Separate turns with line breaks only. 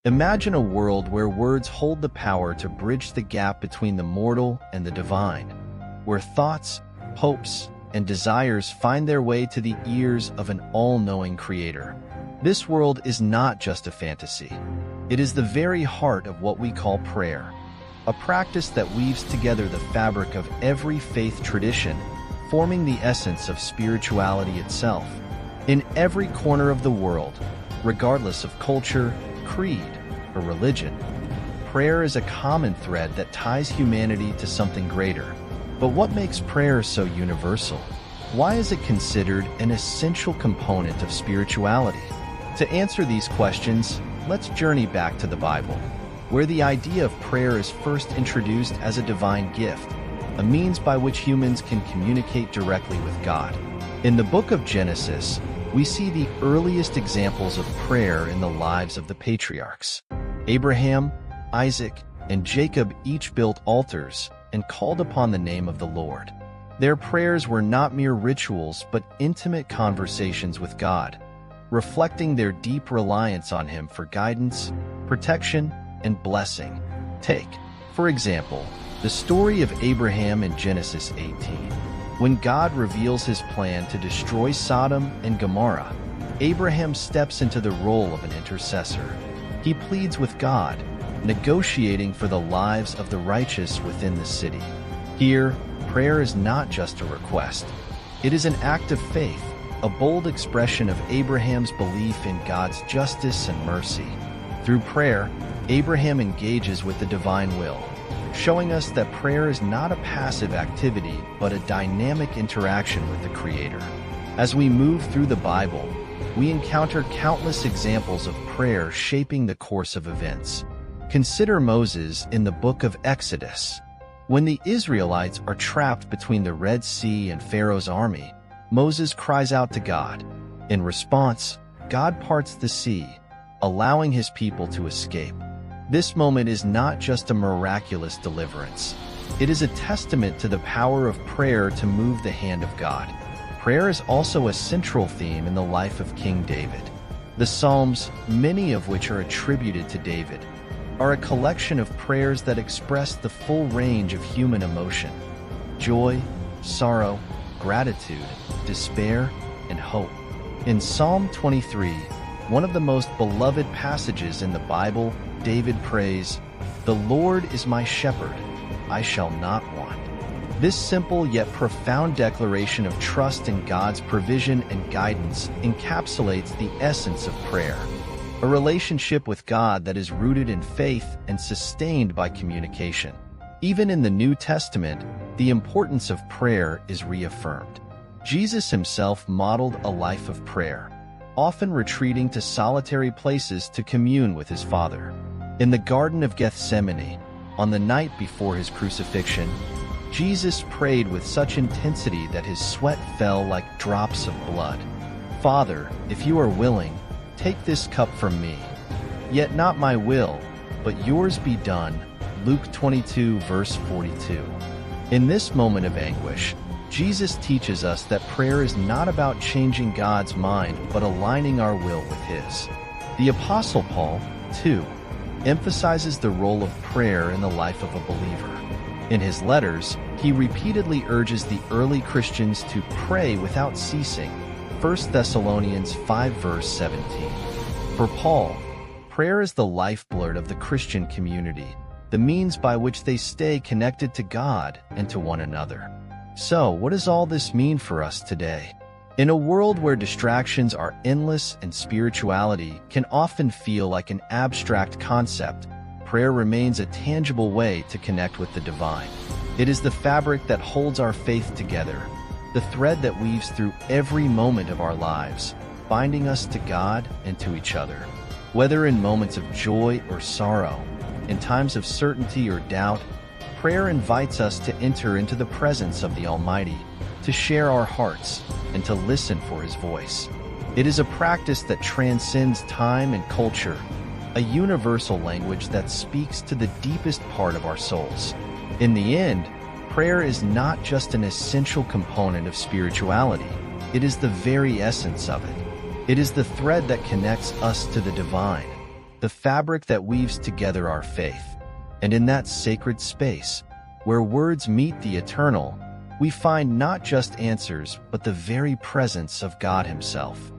Imagine a world where words hold the power to bridge the gap between the mortal and the divine, where thoughts, hopes, and desires find their way to the ears of an all-knowing creator. This world is not just a fantasy. It is the very heart of what we call prayer, a practice that weaves together the fabric of every faith tradition, forming the essence of spirituality itself. In every corner of the world, regardless of culture, creed, or religion, prayer is a common thread that ties humanity to something greater. But what makes prayer so universal? Why is it considered an essential component of spirituality? To answer these questions, let's journey back to the Bible, where the idea of prayer is first introduced as a divine gift, a means by which humans can communicate directly with God. In the book of Genesis, we see the earliest examples of prayer in the lives of the patriarchs. Abraham, Isaac, and Jacob each built altars and called upon the name of the Lord. Their prayers were not mere rituals but intimate conversations with God, reflecting their deep reliance on Him for guidance, protection, and blessing. Take, for example, the story of Abraham in Genesis 18. When God reveals His plan to destroy Sodom and Gomorrah, Abraham steps into the role of an intercessor. He pleads with God, negotiating for the lives of the righteous within the city. Here, prayer is not just a request. It is an act of faith, a bold expression of Abraham's belief in God's justice and mercy. Through prayer, Abraham engages with the divine will, showing us that prayer is not a passive activity but a dynamic interaction with the Creator. As we move through the Bible, we encounter countless examples of prayer shaping the course of events. Consider Moses in the book of Exodus. When the Israelites are trapped between the Red Sea and Pharaoh's army, Moses cries out to God. In response, God parts the sea, allowing His people to escape. This moment is not just a miraculous deliverance. It is a testament to the power of prayer to move the hand of God. Prayer is also a central theme in the life of King David. The Psalms, many of which are attributed to David, are a collection of prayers that express the full range of human emotion: joy, sorrow, gratitude, despair, and hope. In Psalm 23, one of the most beloved passages in the Bible, David prays, "The Lord is my shepherd, I shall not want." This simple yet profound declaration of trust in God's provision and guidance encapsulates the essence of prayer, a relationship with God that is rooted in faith and sustained by communication. Even in the New Testament, the importance of prayer is reaffirmed. Jesus Himself modeled a life of prayer, often retreating to solitary places to commune with His Father. In the Garden of Gethsemane, on the night before His crucifixion, Jesus prayed with such intensity that His sweat fell like drops of blood. "Father, if You are willing, take this cup from me. Yet not my will, but Yours be done." Luke 22, verse 42. In this moment of anguish, Jesus teaches us that prayer is not about changing God's mind but aligning our will with His. The Apostle Paul, too, emphasizes the role of prayer in the life of a believer. In his letters, he repeatedly urges the early Christians to pray without ceasing. 1 Thessalonians 5 verse 17. For Paul, prayer is the lifeblood of the Christian community, the means by which they stay connected to God and to one another. So, what does all this mean for us today? In a world where distractions are endless and spirituality can often feel like an abstract concept, prayer remains a tangible way to connect with the divine. It is the fabric that holds our faith together, the thread that weaves through every moment of our lives, binding us to God and to each other. Whether in moments of joy or sorrow, in times of certainty or doubt, prayer invites us to enter into the presence of the Almighty, to share our hearts, and to listen for His voice. It is a practice that transcends time and culture, a universal language that speaks to the deepest part of our souls. In the end, prayer is not just an essential component of spirituality, it is the very essence of it. It is the thread that connects us to the divine, the fabric that weaves together our faith. And in that sacred space, where words meet the eternal, we find not just answers, but the very presence of God Himself.